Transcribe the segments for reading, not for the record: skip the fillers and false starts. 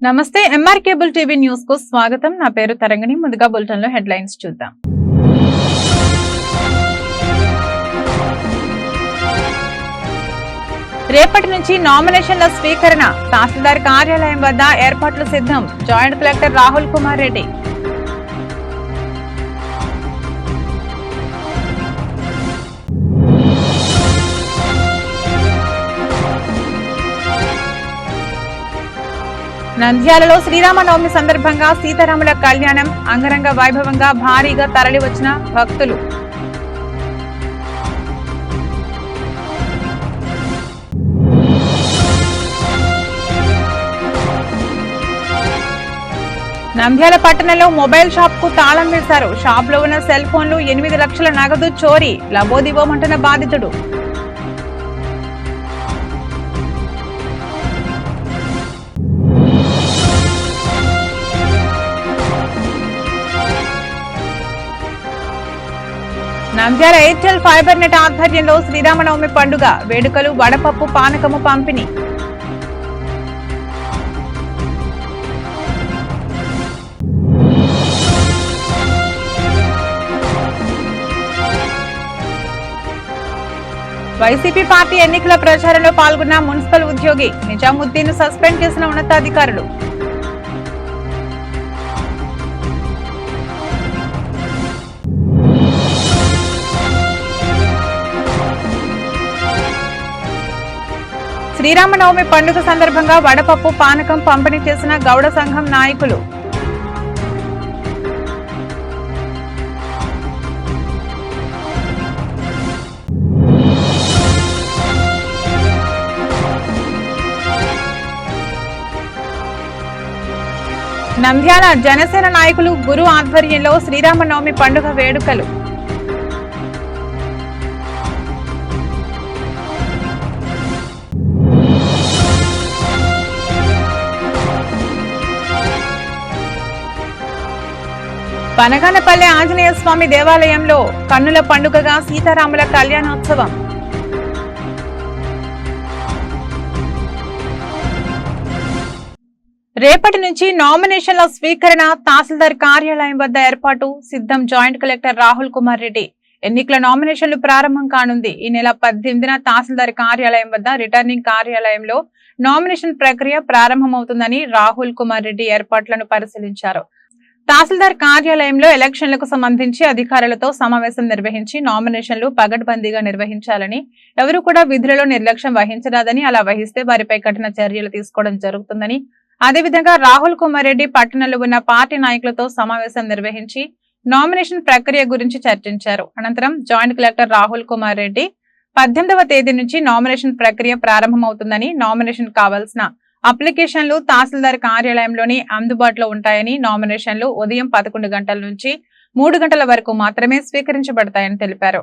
నమస్తే MR cable TV news కు స్వాగతం. నా పేరు తరంగిణి. ముందుగా బులెటిన్ లో హెడ్లైన్స్ చూద్దాం. రేపటి నుంచి నామినేషన్ల స్వీకరణ. తహసీల్దార్ కార్యాలయం వద్ద ఏర్పాట్లు సిద్ధం. Joint collector Rahul Kumar Reddy. నంద్యాలలో శ్రీరామనవమి సందర్భంగా సీతారాముల కళ్యాణం అంగరంగ వైభవంగా భారీగా తరలివచ్చిన భక్తులు. నంద్యాల పట్టణంలో మొబైల్ షాప్ కు తాళం వేశారు. షాప్ లో ఉన్న సెల్ ఫోన్లు 8 లక్షల నగదు చోరీ. లబోదిబోమంటున్న బాధితుడు. నంద్యాల ఎయిర్టెల్ ఫైబర్ నెట్ ఆధ్వర్యంలో శ్రీరామనవమి పండుగ వేడుకలు, వడపప్పు, పానకము పంపిణీ. వైసీపీ పార్టీ ఎన్నికల ప్రచారంలో పాల్గొన్న మున్సిపల్ ఉద్యోగి నిజాముద్దీన్ సస్పెండ్ చేసిన ఉన్నతాధికారులు. శ్రీరామనవమి పండుగ సందర్భంగా వడపప్పు, పానకం పంపిణీ చేసిన గౌడ సంఘం నాయకులు. నంద్యాల జనసేన నాయకులు గురు ఆధ్వర్యంలో శ్రీరామనవమి పండుగ వేడుకలు. పనగానపల్లె ఆంజనేయ స్వామి దేవాలయంలో కన్నుల పండుగగా సీతారాముల కళ్యాణోత్సవం. రేపటి నుంచి నామినేషన్ల స్వీకరణ. తహసీల్దార్ కార్యాలయం వద్ద ఏర్పాటు సిద్ధం. Joint collector Rahul Kumar Reddy. ఎన్నికల నామినేషన్లు ప్రారంభం కానుంది. ఈ నెల 18న తహసీల్దార్ కార్యాలయం వద్ద రిటర్నింగ్ కార్యాలయంలో నామినేషన్ ప్రక్రియ ప్రారంభమవుతుందని రాహుల్ కుమార్ రెడ్డి ఏర్పాట్లను పరిశీలించారు. తహసీల్దార్ కార్యాలయంలో ఎలక్షన్లకు సంబంధించి అధికారులతో సమావేశం నిర్వహించి నామినేషన్లు పగడ్బందీగా నిర్వహించాలని, ఎవరు కూడా విధులలో నిర్లక్ష్యం వహించరాదని, అలా వహిస్తే వారిపై కఠిన చర్యలు తీసుకోవడం జరుగుతుందని, అదేవిధంగా రాహుల్ కుమార్ రెడ్డి పట్టణంలో ఉన్న పార్టీ నాయకులతో సమావేశం నిర్వహించి నామినేషన్ ప్రక్రియ గురించి చర్చించారు. అనంతరం జాయింట్ కలెక్టర్ రాహుల్ కుమార్ రెడ్డి 18వ తేదీ నుంచి నామినేషన్ ప్రక్రియ ప్రారంభమవుతుందని, నామినేషన్ కావాల్సిన అప్లికేషన్లు తహసీల్దార్ కార్యాలయంలోని అందుబాటులో ఉంటాయని, నామినేషన్లు ఉదయం 11 గంటల నుంచి 3 గంటల వరకు మాత్రమే స్వీకరించబడతాయని తెలిపారు.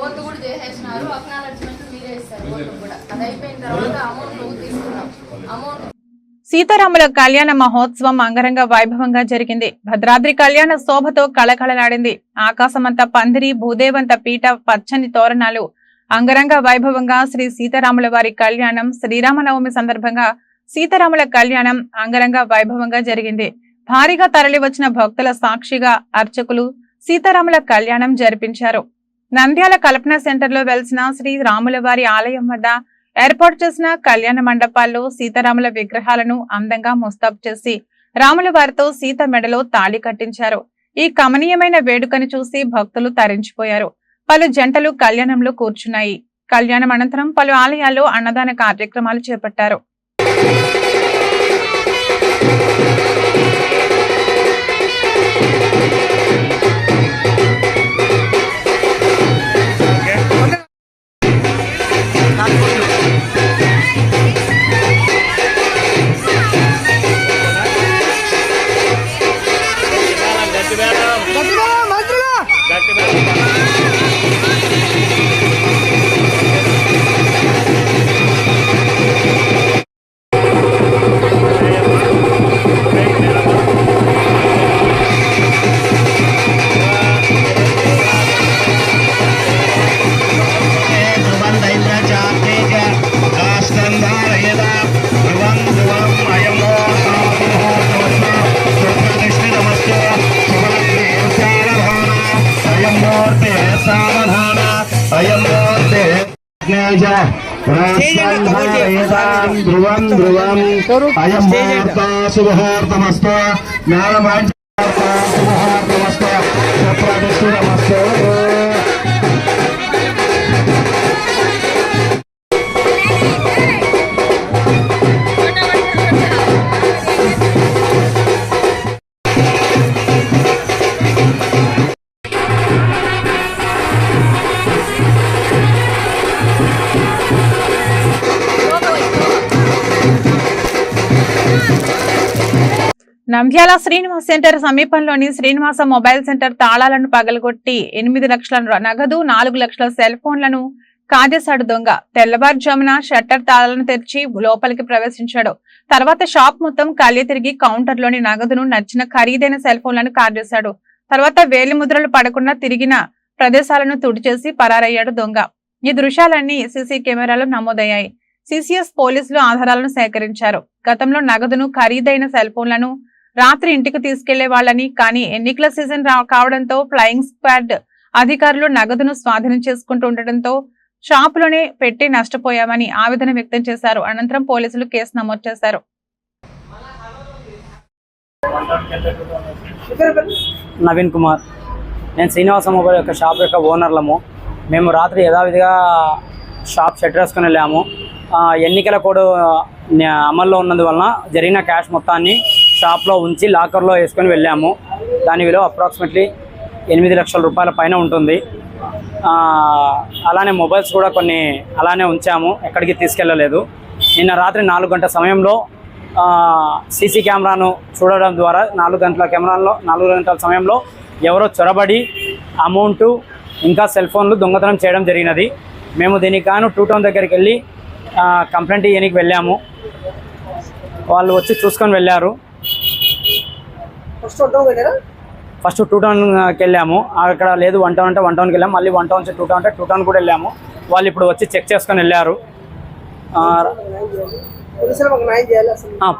ఓటు కూడా చేసేసినారు. అక్నాలెడ్జ్మెంట్ మీరే ఇస్తారు. ఓటు కూడా అది అయిపోయిన తర్వాత అమౌంట్ నువ్వు తీసుకున్నాం. అమౌంట్ సీతారాముల కళ్యాణ మహోత్సవం అంగరంగ వైభవంగా జరిగింది. భద్రాద్రి కళ్యాణ శోభతో కళకళలాడింది. ఆకాశమంత పందిరి, భూదేవంత పీట, పచ్చని తోరణాలు, అంగరంగ వైభవంగా శ్రీ సీతారాముల వారి కళ్యాణం శ్రీరామనవమి సందర్భంగా సీతారాముల కళ్యాణం అంగరంగ వైభవంగా జరిగింది. భారీగా తరలి వచ్చిన భక్తుల సాక్షిగా అర్చకులు సీతారాముల కళ్యాణం జరిపించారు. నంద్యాల కల్పన సెంటర్ లో వెలిసిన శ్రీ రాముల వారి ఆలయం వద్ద ఏర్పాటు చేసిన కళ్యాణ మండపాల్లో సీతారాముల విగ్రహాలను అందంగా ముస్తాబు చేసి రాముల వారితో సీత మెడలో తాళి కట్టించారు. ఈ కమనీయమైన వేడుకను చూసి భక్తులు తరించిపోయారు. పలు జంటలు కళ్యాణంలో కూర్చున్నాయి. కళ్యాణం అనంతరం పలు ఆలయాల్లో అన్నదాన కార్యక్రమాలు చేపట్టారు. ధ్రువం ధ్రువం అయం శుభముహూర్తమస్తు శుభముహూర్తమస్తు ప్రతిష్ఠితమస్తు. నంద్యాల శ్రీనివాస్ సెంటర్ సమీపంలోని శ్రీనివాస మొబైల్ సెంటర్ తాళాలను పగలగొట్టి 8 లక్షల నగదు 4 లక్షల సెల్ ఫోన్లను కాజేశాడు దొంగ. తెల్లవారుజామున షట్టర్ తాళాలను తెరిచి లోపలికి ప్రవేశించాడు. తర్వాత షాప్ మొత్తం కళ్లి తిరిగి కౌంటర్లోని నగదును నచ్చిన ఖరీదైన సెల్ ఫోన్లను కాజేశాడు. తర్వాత వేలి ముద్రలు పడకుండా తిరిగిన ప్రదేశాలను తుడిచేసి పరారయ్యాడు దొంగ. ఈ దృశ్యాలన్నీ సీసీ కెమెరాలో నమోదయ్యాయి. సిసిఎస్ పోలీసులు ఆధారాలను సేకరించారు. గతంలో నగదును ఖరీదైన సెల్ ఫోన్లను రాత్రి ఇంటికి తీసుకెళ్లే వాళ్ళని, కానీ ఎన్నికల సీజన్ కావడంతో ఫ్లయింగ్ స్క్వాడ్ అధికారులు నగదును స్వాధీనం చేసుకుంటూ ఉండటంతో షాపులోనే పెట్టి నష్టపోయామని ఆవేదన వ్యక్తం చేశారు. అనంతరం పోలీసులు కేసు నమోదు చేశారు. నవీన్ కుమార్, నేను శ్రీనివాస మొబైల్ యొక్క షాప్ యొక్క ఓనర్లము. మేము రాత్రి యథావిధిగా షాప్ షట్టర్ వేసుకొని వెళ్ళాము. ఎన్నికల కోడ్ అమల్లో ఉన్నందువలన జరిగిన క్యాష్ మొత్తాన్ని షాప్లో ఉంచి లాకర్లో వేసుకొని వెళ్ళాము. దాని విలువ అప్రాక్సిమేట్లీ 8 లక్షల రూపాయల పైన ఉంటుంది. అలానే మొబైల్స్ కూడా కొన్ని అలానే ఉంచాము, ఎక్కడికి తీసుకెళ్ళలేదు. నిన్న రాత్రి 4 గంటల సమయంలో సీసీ కెమెరాను చూడడం ద్వారా 4 గంటల సమయంలో ఎవరో చొరబడి అమౌంట్ ఇంకా సెల్ ఫోన్లు దొంగతనం చేయడం జరిగినది. మేము దీనికి గాను 2 టౌన్ దగ్గరికి వెళ్ళి కంప్లైంట్ ఇవ్వడానికి వెళ్ళాము. వాళ్ళు వచ్చి చూసుకొని వెళ్ళారు. ఫస్ట్ 2 టౌన్కి వెళ్ళాము, అక్కడ లేదు 1 టౌన్ అంటే 1 టౌన్కి వెళ్ళాము. మళ్ళీ 1 టౌన్ నుంచి 2 టౌన్ అంటే 2 టౌన్ కూడా వెళ్ళాము. వాళ్ళు ఇప్పుడు వచ్చి చెక్ చేసుకొని వెళ్ళారు.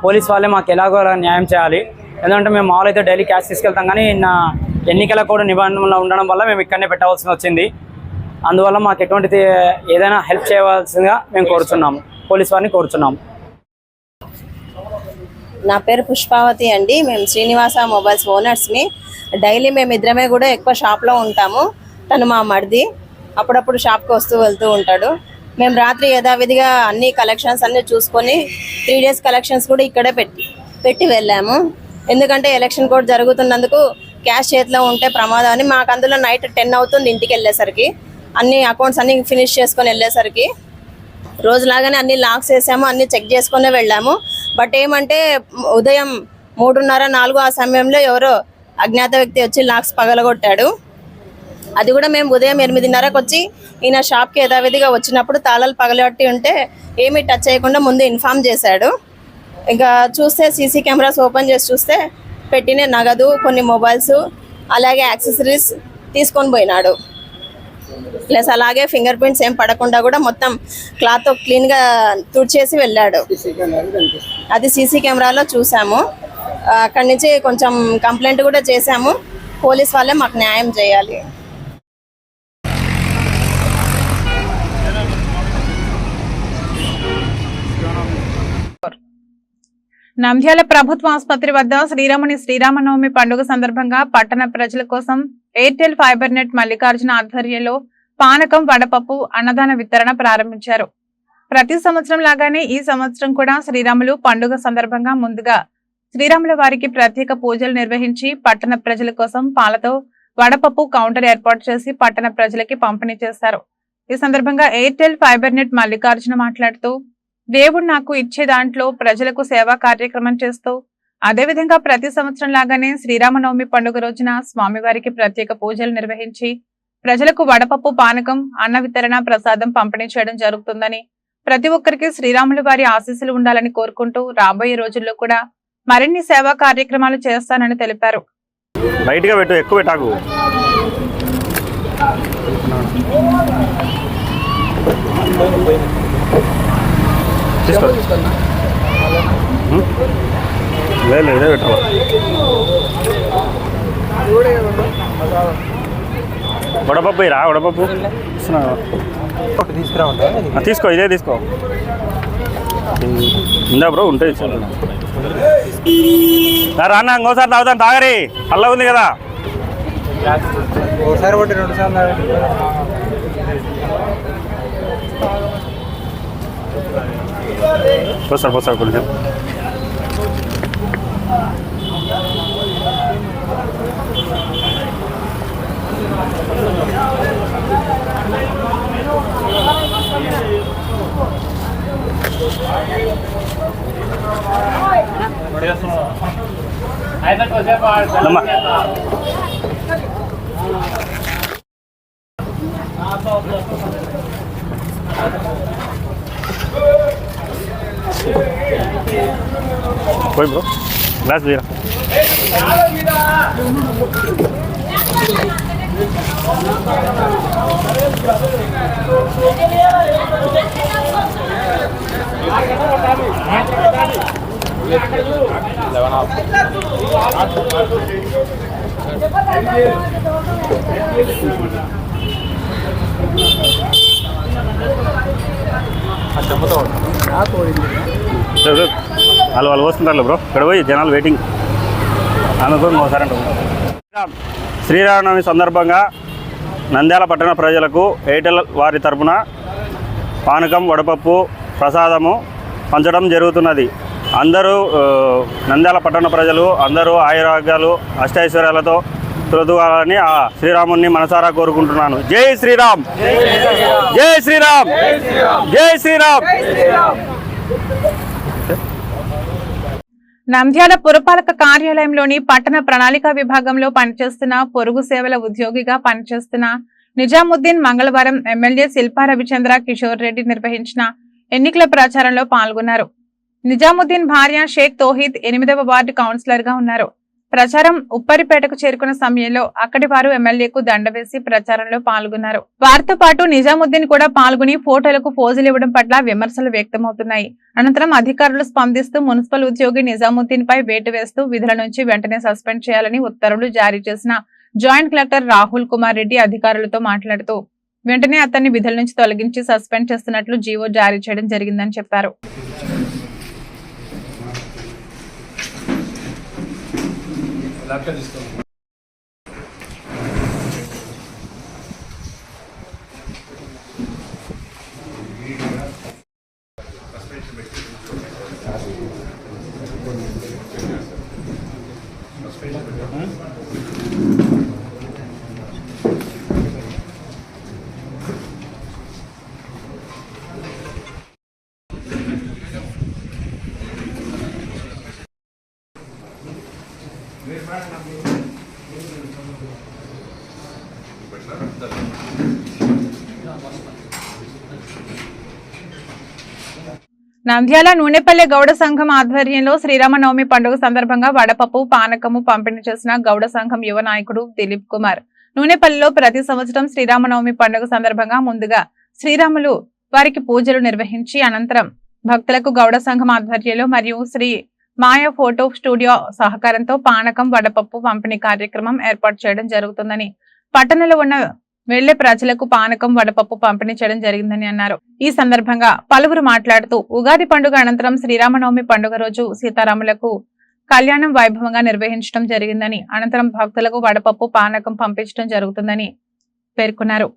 పోలీస్ వాళ్ళే మాకు ఎలాగో న్యాయం చేయాలి. ఎందుకంటే మేము మామూలు అయితే డైలీ క్యాష్ తీసుకెళ్తాం, కానీ ఎన్నికల కూడా నిబంధనలు ఉండడం వల్ల మేము ఇక్కడనే పెట్టవలసి వచ్చింది. అందువల్ల మాకు ఎటువంటి ఏదైనా హెల్ప్ చేయవలసిందిగా మేము కోరుచున్నాము, పోలీస్ వారిని కోరుచున్నాము. నా పేరు పుష్పావతి అండి. మేము శ్రీనివాస మొబైల్స్ ఓనర్స్ని. డైలీ మేము ఇద్దరమే కూడా ఎక్కువ షాప్లో ఉంటాము. తను మా మరిది, అప్పుడప్పుడు షాప్కి వస్తూ వెళ్తూ ఉంటాడు. మేము రాత్రి యథావిధిగా అన్ని కలెక్షన్స్ అన్నీ చూసుకొని 3 డేస్ కలెక్షన్స్ కూడా ఇక్కడే పెట్టి వెళ్ళాము. ఎందుకంటే ఎలక్షన్ కోడ్ జరుగుతున్నందుకు క్యాష్ చేతిలో ఉంటే ప్రమాదం అని. మాకు అందులో నైట్ 10 అవుతుంది ఇంటికి వెళ్ళేసరికి. అన్ని అకౌంట్స్ అన్ని ఫినిష్ చేసుకొని వెళ్ళేసరికి రోజులాగానే అన్ని లాక్స్ వేసాము, అన్ని చెక్ చేసుకునే వెళ్ళాము. బట్ ఏమంటే ఉదయం 3:30-4 ఆ సమయంలో ఎవరో అజ్ఞాత వ్యక్తి వచ్చి లాక్స్ పగలగొట్టాడు. అది కూడా మేము ఉదయం 8:30కి వచ్చి ఈయన షాప్కి యథావిధిగా వచ్చినప్పుడు తాళాలు పగలగొట్టి ఉంటే ఏమీ టచ్ చేయకుండా ముందు ఇన్ఫామ్ చేశాడు. ఇంకా చూస్తే సీసీ కెమెరాస్ ఓపెన్ చేసి చూస్తే పెట్టిన నగదు, కొన్ని మొబైల్స్, అలాగే యాక్సెసరీస్ తీసుకొని పోయినాడు. ప్లస్ అలాగే ఫింగర్ ప్రింట్స్ ఏం పడకుండా కూడా మొత్తం క్లాత్ క్లీన్గా తుడిచేసి వెళ్ళాడు. అది సీసీ కెమెరాలో చూసాము. అక్కడి నుంచి కొంచెం కంప్లైంట్ కూడా చేశాము. పోలీస్ వాళ్ళే మాకు న్యాయం చేయాలి. నంద్యాల ప్రభుత్వ ఆసుపత్రి వద్ద శ్రీరామనవమి పండుగ సందర్భంగా పట్టణ ప్రజల కోసం ఎయిర్టెల్ ఫైబర్ నెట్ మల్లికార్జున ఆధ్వర్యంలో పానకం, వడపప్పు అన్నదాన వితరణ ప్రారంభించారు. ప్రతి సంవత్సరం లాగానే ఈ సంవత్సరం కూడా శ్రీరాములు పండుగ సందర్భంగా ముందుగా శ్రీరాముల వారికి ప్రత్యేక పూజలు నిర్వహించి పట్టణ ప్రజల కోసం పాలతో వడపప్పు కౌంటర్ ఏర్పాటు చేసి పట్టణ ప్రజలకి పంపిణీ చేశారు. ఈ సందర్భంగా ఎయిర్టెల్ ఫైబర్ నెట్ మల్లికార్జున మాట్లాడుతూ, దేవుడు నాకు ఇచ్చే దాంట్లో ప్రజలకు సేవా కార్యక్రమం చేస్తూ అదేవిధంగా ప్రతి సంవత్సరం లాగానే శ్రీరామనవమి పండుగ రోజున స్వామివారికి ప్రత్యేక పూజలు నిర్వహించి ప్రజలకు వడపప్పు, పానకం, అన్న వితరణ, ప్రసాదం పంపిణీ చేయడం జరుగుతుందని, ప్రతి ఒక్కరికి శ్రీరాముల వారి ఆశీస్సులు ఉండాలని కోరుకుంటూ రాబోయే రోజుల్లో కూడా మరిన్ని సేవా కార్యక్రమాలు చేస్తానని తెలిపారు. లైట్గా పెట్టు, ఎక్కువ పెట్టాకు. లేదు ఇదే పెట్టు. వడపప్పు రా, వడపప్పు తీసుకో, ఇదే తీసుకో. ఉందా బ్రో? ఉంటే రాన్నా, ఇంకోసారి తాగుతాను. తాగరి, అల్ల ఉంది కదా. ఒకసారి ఒకటి 2 సార్లు పోస్తారు కొంచెం. పోయి బ్రో, గ్లాస్ తీరా. వాళ్ళు వస్తుంటారు బ్రో. ఇక్కడ పోయి జనాలు వెయిటింగ్. అందుకోసం ఒకసారి శ్రీరామనవమి సందర్భంగా నంద్యాల పట్టణ ప్రజలకు ఎయిర్టెల్ వారి తరపున పానకం, వడపప్పు, ప్రసాదము పంచడం జరుగుతున్నది. అందరూ నంద్యాల పట్టణ ప్రజలు అందరూ ఆయురాగ్యాలు, అష్టైశ్వర్యాలతో తొలతూగాలని ఆ శ్రీరాముని మనసారా కోరుకుంటున్నాను. జై శ్రీరామ్, జై శ్రీరామ్, జై శ్రీరామ్. నంద్యాల పురపాలక కార్యాలయంలోని పట్టణ ప్రణాళిక విభాగంలో పనిచేస్తున్న పొరుగు సేవల ఉద్యోగిగా పనిచేస్తున్న నిజాముద్దీన్ మంగళవారం ఎమ్మెల్యే శిల్పా రవిచంద్ర కిషోర్ రెడ్డి నిర్వహించిన ఎన్నికల ప్రచారంలో పాల్గొన్నారు. నిజాముద్దీన్ భార్య షేక్ తోహీద్ 8వ వార్డు కౌన్సిలర్ గా ఉన్నారు. ప్రచారం ఉప్పరిపేటకు చేరుకున్న సమయంలో అక్కడి వారు ఎమ్మెల్యేకు దండ వేసి ప్రచారంలో పాల్గొన్నారు. వారితో పాటు నిజాముద్దీన్ కూడా పాల్గొని ఫోటోలకు పోజులు ఇవ్వడం పట్ల విమర్శలు వ్యక్తమవుతున్నాయి. అనంతరం అధికారులు స్పందిస్తూ మున్సిపల్ ఉద్యోగి నిజాముద్దీన్ పై వేటు వేస్తూ విధుల నుంచి వెంటనే సస్పెండ్ చేయాలని ఉత్తర్వులు జారీ చేసిన జాయింట్ కలెక్టర్ రాహుల్ కుమార్ రెడ్డి అధికారులతో మాట్లాడుతూ వెంటనే అతన్ని విధుల నుంచి తొలగించి సస్పెండ్ చేస్తున్నట్లు జీవో జారీ చేయడం జరిగిందని చెప్పారు. నంద్యాల నూనెపల్లె గౌడ సంఘం ఆధ్వర్యంలో శ్రీరామనవమి పండుగ సందర్భంగా వడపప్పు, పానకము పంపిణీ చేసిన గౌడ సంఘం యువ నాయకుడు దిలీప్ కుమార్ నూనెపల్లిలో ప్రతి సంవత్సరం శ్రీరామనవమి పండుగ సందర్భంగా ముందుగా శ్రీరాములు వారికి పూజలు నిర్వహించి అనంతరం భక్తులకు గౌడ సంఘం ఆధ్వర్యంలో మరియు శ్రీ మాయా ఫోటో స్టూడియో సహకారంతో పానకం వడపప్పు పంపిణీ కార్యక్రమం ఏర్పాటు చేయడం జరుగుతుందని పట్టణంలో ఉన్న వెళ్లే ప్రజలకు పానకం వడపప్పు పంపిణీ చేయడం జరిగిందని అన్నారు. ఈ సందర్భంగా పలువురు మాట్లాడుతూ ఉగాది పండుగ అనంతరం శ్రీరామనవమి పండుగ రోజు సీతారాములకు కళ్యాణం వైభవంగా నిర్వహించడం జరిగిందని అనంతరం భక్తులకు వడపప్పు పానకం పంపించడం జరుగుతుందని పేర్కొన్నారు.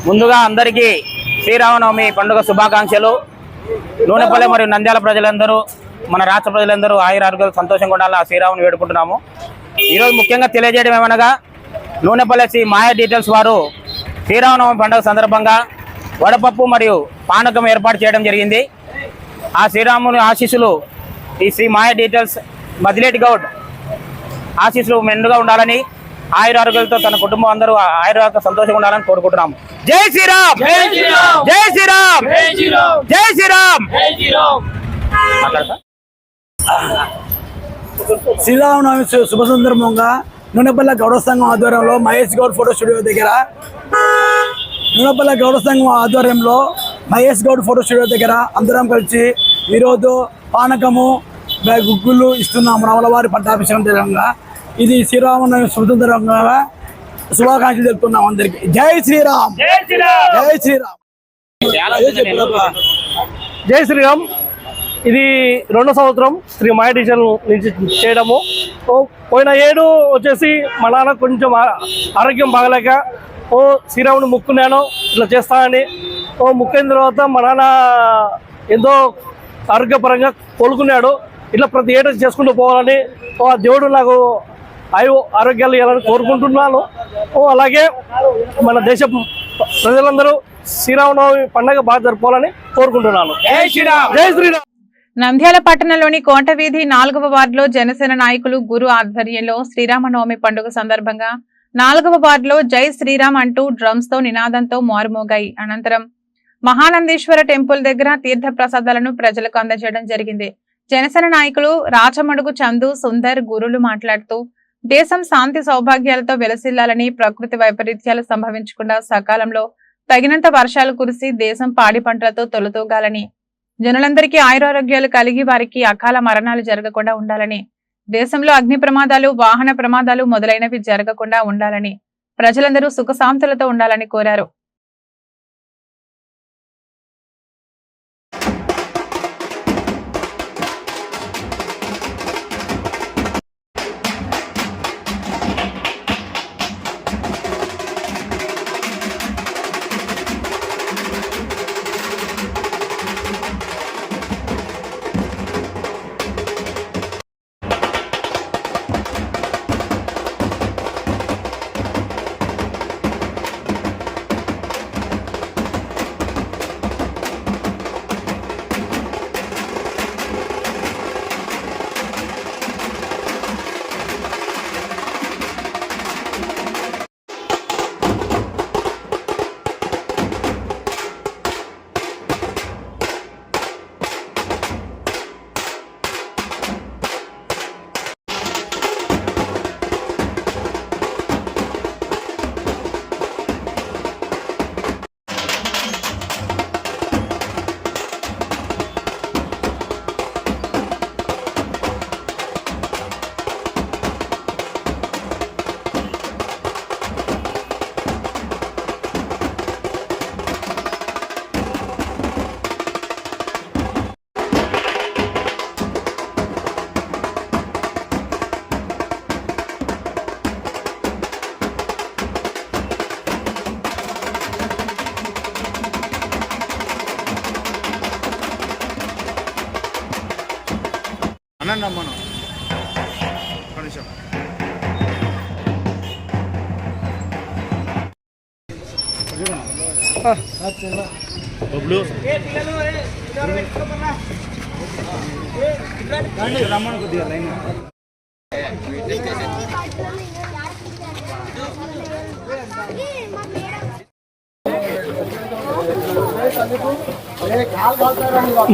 ముందుగా అందరికీ శ్రీరామనవమి పండుగ శుభాకాంక్షలు. నూనెపల్లి మరియు నంద్యాల ప్రజలందరూ, మన రాష్ట్ర ప్రజలందరూ ఆయురారోగ్యాలు సంతోషంగా ఉండాలని శ్రీరాముని వేడుకుంటున్నాము. ఈరోజు ముఖ్యంగా తెలియజేయడం ఏమనగా, నూనెపల్లి శ్రీ మాయా డీటెయిల్స్ వారు శ్రీరామనవమి పండుగ సందర్భంగా వడపప్పు మరియు పానకం ఏర్పాటు చేయడం జరిగింది. ఆ శ్రీరాముని ఆశీస్సులు ఈ శ్రీ మాయా డీటెయిల్స్ మదిలేటి గౌడ్ ఆశీస్సులు మెండుగా ఉండాలని, ఆయురారోగ్యాలతో తన కుటుంబం అందరూ ఆయురారోగ్య సంతోషంగా ఉండాలని కోరుకుంటున్నాము. జై శ్రీరామ్, జై శ్రీరామ్, జై శ్రీరామ్, జై శ్రీరామ్. శ్రీరామనవమి శుభ సందర్భంగా నూనెపల్లి గౌడ సంఘం ఆధ్వర్యంలో మహేష్ గౌడ్ ఫోటో స్టూడియో దగ్గర మహేష్ గౌడ్ ఫోటో స్టూడియో దగ్గర అందరం కలిసి ఈరోజు పానకము గుగ్గులు ఇస్తున్నాము. రాములవారి పట్టాభిషేకం సందర్భంగా ఇది శ్రీరామనవమి శుభ సందర్భంగా శుభాకాంక్షలు తెలుపుతున్నాం అందరికి. జై శ్రీరామ్, జై శ్రీరామ్, జై శ్రీరామ్. ఇది 2వ సంవత్సరం శ్రీ మాయా డిజిటల్ నుంచి చేయడము. పోయిన ఏడు వచ్చేసి మా నాన్న కొంచెం ఆరోగ్యం బాగలేక శ్రీరాముని ముక్కున్నాను ఇట్లా చేస్తానని. ముక్కైన తర్వాత మా నాన్న ఎంతో ఆరోగ్యపరంగా కోలుకున్నాడు. ఇట్లా ప్రతి ఏటా చేసుకుంటూ పోవాలని ఆ దేవుడు నాకు ఆరోగ్యాలు ఇవ్వాలని కోరుకుంటున్నాను. అలాగే మన దేశ ప్రజలందరూ శ్రీరామనవమి పండుగ బాగా జరుపుకోవాలని కోరుకుంటున్నాను. జై శ్రీరామ్, జై శ్రీరామ్. నంద్యాల పట్టణంలోని కోటవీధి 4వ వార్డులో జనసేన నాయకులు గురు ఆధ్వర్యంలో శ్రీరామనవమి పండుగ సందర్భంగా 4వ వార్డులో జై శ్రీరామ్ అంటూ డ్రమ్స్ తో నినాదంతో మారుమోగాయి. అనంతరం మహానందేశ్వర టెంపుల్ దగ్గర తీర్థ ప్రసాదాలను ప్రజలకు అందజేయడం జరిగింది. జనసేన నాయకులు రాచమడుగు చందు, సుందర్, గురులు మాట్లాడుతూ దేశం శాంతి సౌభాగ్యాలతో వెలసిల్లాలని, ప్రకృతి వైపరీత్యాలు సంభవించకుండా సకాలంలో తగినంత వర్షాలు కురిసి దేశం పాడి పంటలతో తొలతూగాలని, జనులందరికీ ఆయురారోగ్యాలు కలిగి వారికి అకాల మరణాలు జరగకుండా ఉండాలని, దేశంలో అగ్ని ప్రమాదాలు, వాహన ప్రమాదాలు మొదలైనవి జరగకుండా ఉండాలని, ప్రజలందరూ సుఖశాంతులతో ఉండాలని కోరారు.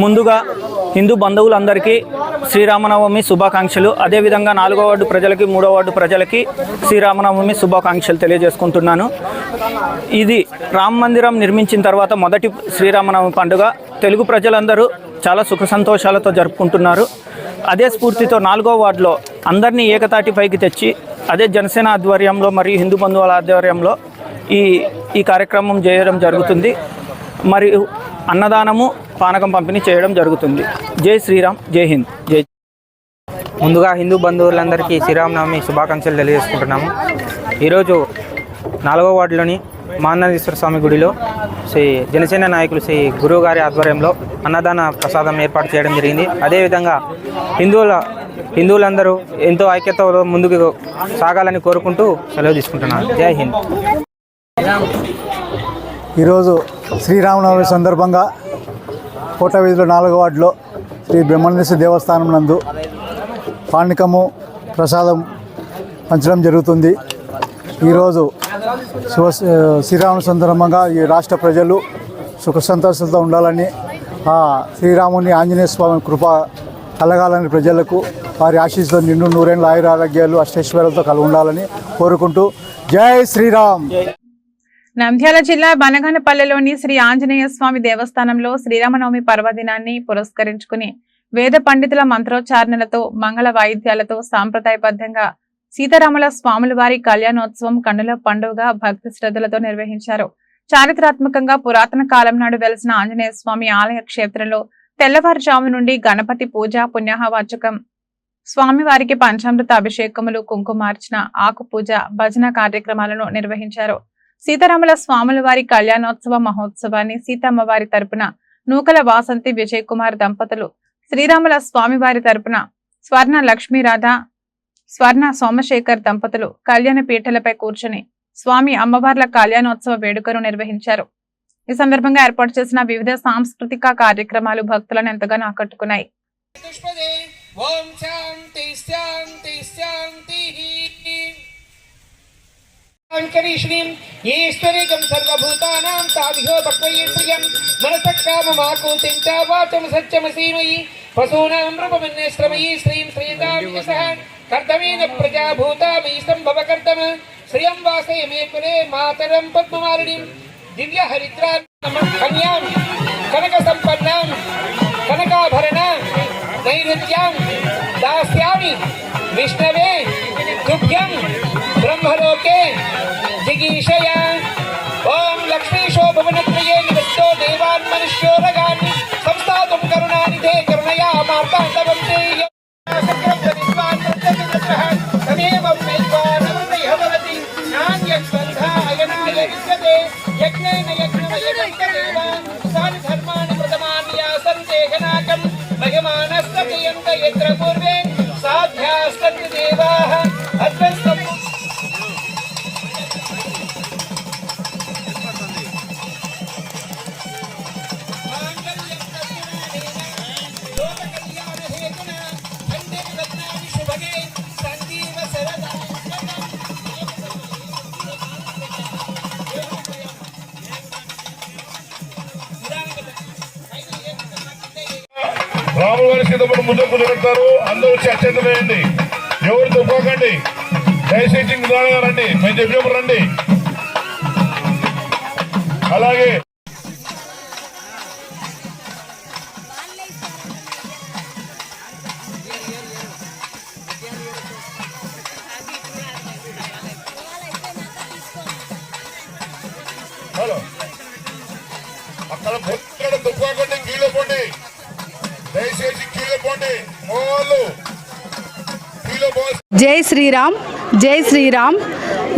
ముందుగా హిందూ బంధువులందరికీ శ్రీరామనవమి శుభాకాంక్షలు. అదేవిధంగా 4వ వార్డు ప్రజలకి 3వ వార్డు ప్రజలకి శ్రీరామనవమి శుభాకాంక్షలు తెలియజేసుకుంటున్నాను. ఇది రామ మందిరం నిర్మించిన తర్వాత మొదటి శ్రీరామనవమి పండుగ. తెలుగు ప్రజలందరూ చాలా సుఖ సంతోషాలతో జరుపుకుంటున్నారు. అదే స్ఫూర్తితో 4వ వార్డులో అందరినీ ఏకతాటిపైకి తెచ్చి అదే జనసేన ఆధ్వర్యంలో మరియు హిందూ బంధువుల ఆధ్వర్యంలో ఈ కార్యక్రమం చేయడం జరుగుతుంది. మరియు అన్నదానము పానకం పంపిణీ చేయడం జరుగుతుంది. జై శ్రీరామ్, జై హింద్, జై. ముందుగా హిందూ బంధువులందరికీ శ్రీరామనవమి శుభాకాంక్షలు తెలియజేసుకుంటున్నాము. ఈరోజు 4వ వార్డులోని మానందేశ్వర స్వామి గుడిలో శ్రీ జనసేన నాయకులు శ్రీ గురువు గారి ఆధ్వర్యంలో అన్నదాన ప్రసాదం ఏర్పాటు చేయడం జరిగింది. అదేవిధంగా హిందువులందరూ ఎంతో ఐక్యతతో ముందుకు సాగాలని కోరుకుంటూ సెలవు తీసుకుంటున్నాను. జై హింద్. ఈరోజు శ్రీరామనవమి సందర్భంగా కోట వీధిలో 4వ వార్డులో శ్రీ బ్రహ్మణేశ్వర దేవస్థానం నందు పానకము ప్రసాదం పంచడం జరుగుతుంది. ఈరోజు శ్రీరామ సందర్భంగా ఈ రాష్ట్ర ప్రజలు సుఖ సంతోషాలతో ఉండాలని, ఆ శ్రీరాముని ఆంజనేయ స్వామి కృప కలగాలని, ప్రజలకు వారి ఆశీస్సుతో నిండు నూరేళ్ళ ఆయురారోగ్యాలు అష్టైశ్వర్యాలతో కలిగి ఉండాలని కోరుకుంటూ జై శ్రీరామ్. నంద్యాల జిల్లా బనగానపల్లెలోని శ్రీ ఆంజనేయ స్వామి దేవస్థానంలో శ్రీరామనవమి పర్వదినాన్ని పురస్కరించుకుని వేద పండితుల మంత్రోచ్చారణలతో మంగళ వాయిద్యాలతో సాంప్రదాయబద్ధంగా సీతారాముల స్వాముల వారి కళ్యాణోత్సవం కన్నుల పండుగ భక్తి శ్రద్ధలతో నిర్వహించారు. చారిత్రాత్మకంగా పురాతన కాలం నాడు వెలిసిన ఆంజనేయ స్వామి ఆలయ క్షేత్రంలో తెల్లవారుజాము నుండి గణపతి పూజ, పుణ్యాహవాచకం, స్వామివారికి పంచామృత అభిషేకములు, కుంకుమార్చన, ఆకు పూజ, భజన కార్యక్రమాలను నిర్వహించారు. సీతారాముల స్వాముల వారి కళ్యాణోత్సవ మహోత్సవాన్ని సీతమ్మ వారి తరపున నూకల వాసంతి విజయ్ కుమార్ దంపతులు, శ్రీరాముల స్వామి వారి తరపున స్వర్ణ లక్ష్మీరాధ, స్వర్ణ సోమశేఖర్ దంపతులు కళ్యాణ పీఠలపై కూర్చుని స్వామి అమ్మవార్ల కళ్యాణోత్సవ వేడుకను నిర్వహించారు. ఈ సందర్భంగా ఏర్పాటు చేసిన వివిధ సాంస్కృతిక కార్యక్రమాలు భక్తులను ఎంతగానో ఆకట్టుకున్నాయి. ఈశ్వరికం సర్వభూతానాం తాదిహో భక్వయే ప్రియం మనసః కామమాకూతిం చ వాచం సత్యమసీమయి పశూనాం రూపమన్యశ్రమయీ శ్రీం శ్రీదాం యసః కర్తమేన ప్రజాభూతామయీ సంభవ కర్తమ శ్రియం వాసయ మే కులే మాతరం పద్మమాలినీం దివ్య హరిద్రాం కన్యాం కనక సంపన్నాం కనకాభరణాం నైరుత్యాం దాస్యామి విష్ణవే తుభ్యం బ్రహ్మలోకే జిగి యజ్ఞేన యజ్ఞమయకం తదేవ సాని ధర్మాని ప్రథమాన్యాసం దేహనాకం మహిమానస్తయంత యత్ర పూర్వే సాధ్యాస్తంతి దేవాః అద్వైతం రాములు గారి సీతమ్మను ముందుకు నిలబెడతారు. అందరూ చర్చలు వేయండి, ఎవరు తొక్కోకండి, దయచేసి నిదానంగా రండి, మేము చెప్పేప్పుడు రండి. అలాగే హలో అక్కడ తొక్కోకండి, కీలో పోండి, దయచేసి కీలో పోండి. మోళ్ళు కీలో పోసి జై శ్రీరామ్, జై శ్రీరామ్.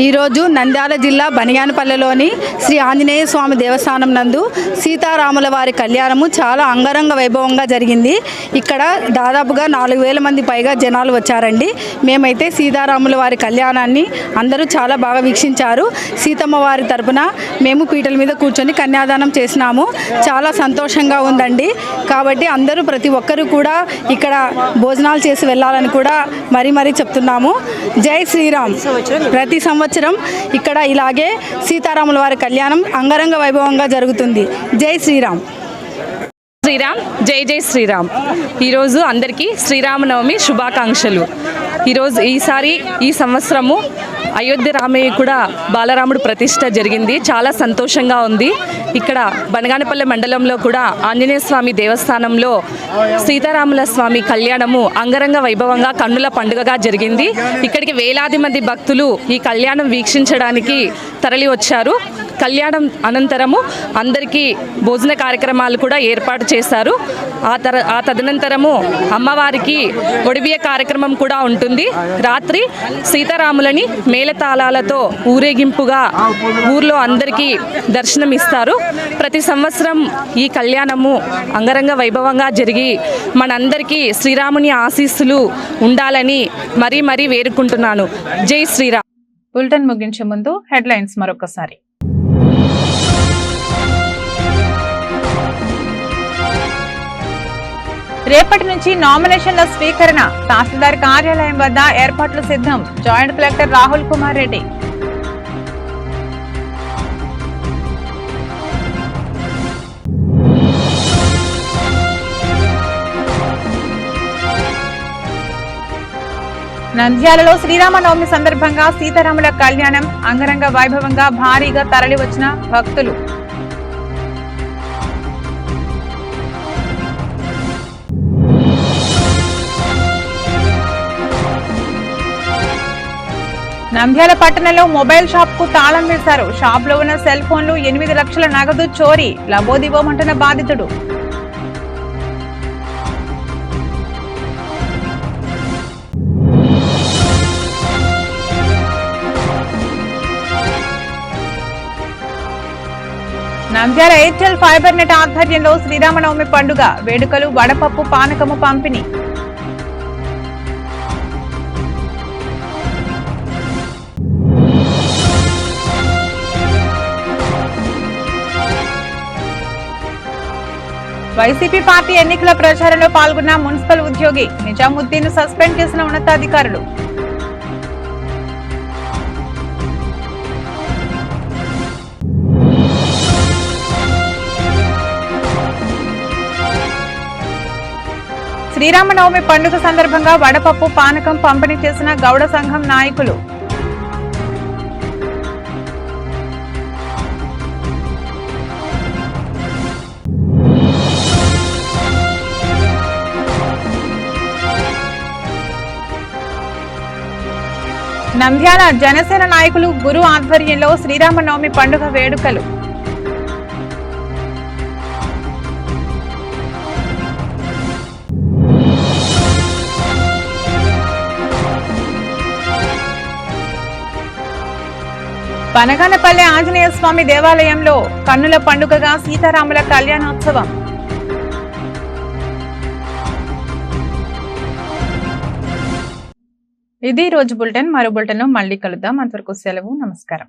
ఈరోజు నంద్యాల జిల్లా బనియానపల్లెలోని శ్రీ ఆంజనేయ స్వామి దేవస్థానం నందు సీతారాముల వారి కళ్యాణము చాలా అంగరంగ వైభవంగా జరిగింది. ఇక్కడ దాదాపుగా 4000 మంది పైగా జనాలు వచ్చారండి. మేమైతే సీతారాముల వారి కళ్యాణాన్ని అందరూ చాలా బాగా వీక్షించారు. సీతమ్మ వారి తరపున మేము పీటల మీద కూర్చొని కన్యాదానం చేసినాము. చాలా సంతోషంగా ఉందండి. కాబట్టి అందరూ ప్రతి ఒక్కరూ కూడా ఇక్కడ భోజనాలు చేసి వెళ్ళాలని కూడా మరీ చెప్తున్నాము. జై శ్రీరామ్. ప్రతి సంవత్సరం ఇక్కడ ఇలాగే సీతారాముల వారి కళ్యాణం అంగరంగ వైభవంగా జరుగుతుంది. జై శ్రీరామ్. శ్రీరామ్, జై జై శ్రీరామ్. ఈరోజు అందరికీ శ్రీరామనవమి శుభాకాంక్షలు. ఈసారి ఈ సంవత్సరము అయోధ్య రామయ్య కూడా బాలరాముడు ప్రతిష్ట జరిగింది. చాలా సంతోషంగా ఉంది. ఇక్కడ బనగానపల్లె మండలంలో కూడా ఆంజనేయ స్వామి దేవస్థానంలో సీతారాముల స్వామి కళ్యాణము అంగరంగ వైభవంగా కన్నుల పండుగగా జరిగింది. ఇక్కడికి వేలాది మంది భక్తులు ఈ కళ్యాణం వీక్షించడానికి తరలి వచ్చారు. కళ్యాణం అనంతరము అందరికీ భోజన కార్యక్రమాలు కూడా ఏర్పాటు చేశారు. ఆ తదనంతరము అమ్మవారికి ఒడిబియ్య కార్యక్రమం కూడా ఉంటుంది. రాత్రి సీతారాములని మేళతాళాలతో ఊరేగింపుగా ఊర్లో అందరికీ దర్శనం ఇస్తారు. ప్రతి సంవత్సరం ఈ కళ్యాణము అంగరంగ వైభవంగా జరిగి మనందరికీ శ్రీరాముని ఆశీస్సులు ఉండాలని మరీ వేడుకుంటున్నాను. జై శ్రీరామ్. బులెటిన్ ముగించే ముందు హెడ్లైన్స్ మరొకసారి. రేపటి నుంచి నామినేషన్ల స్వీకరణ. తహసీల్దార్ కార్యాలయం వద్ద ఏర్పాట్లు సిద్ధం. Joint collector Rahul Kumar Reddy. నంద్యాలలో శ్రీరామనవమి సందర్భంగా సీతారాముల కళ్యాణం అంగరంగ వైభవంగా భారీగా తరలివచ్చిన భక్తులు. నంద్యాల పట్టణంలో మొబైల్ షాప్ కు తాళం వేశారు. షాప్ లో ఉన్న సెల్ ఫోన్లు 8 లక్షల నగదు చోరీ. లబోదిబోమంటున్న బాధితుడు. నంద్యాల ఎయిర్టెల్ ఫైబర్ నెట్ ఆధ్వర్యంలో శ్రీరామనవమి పండుగ వేడుకలు, వడపప్పు, పానకము పంపిణీ. వైసీపీ పార్టీ ఎన్నికల ప్రచారంలో పాల్గొన్న మున్సిపల్ ఉద్యోగి నిజాముద్దీన్ సస్పెండ్ చేసిన ఉన్నతాధికారులు. శ్రీరామనవమి పండుగ సందర్భంగా వడపప్పు, పానకం పంపిణీ చేసిన గౌడ సంఘం నాయకులు. నంద్యాల జనసేన నాయకులు గురు ఆధ్వర్యంలో శ్రీరామనవమి పండుగ వేడుకలు. బనగానపల్లె ఆంజనేయ స్వామి దేవాలయంలో కన్నుల పండుగగా సీతారాముల కళ్యాణోత్సవం. ఇది రోజు బులెటిన్. మరో బులెటిన్ లో మళ్ళీ కలుద్దాం. అంతవరకు సెలవు. నమస్కారం.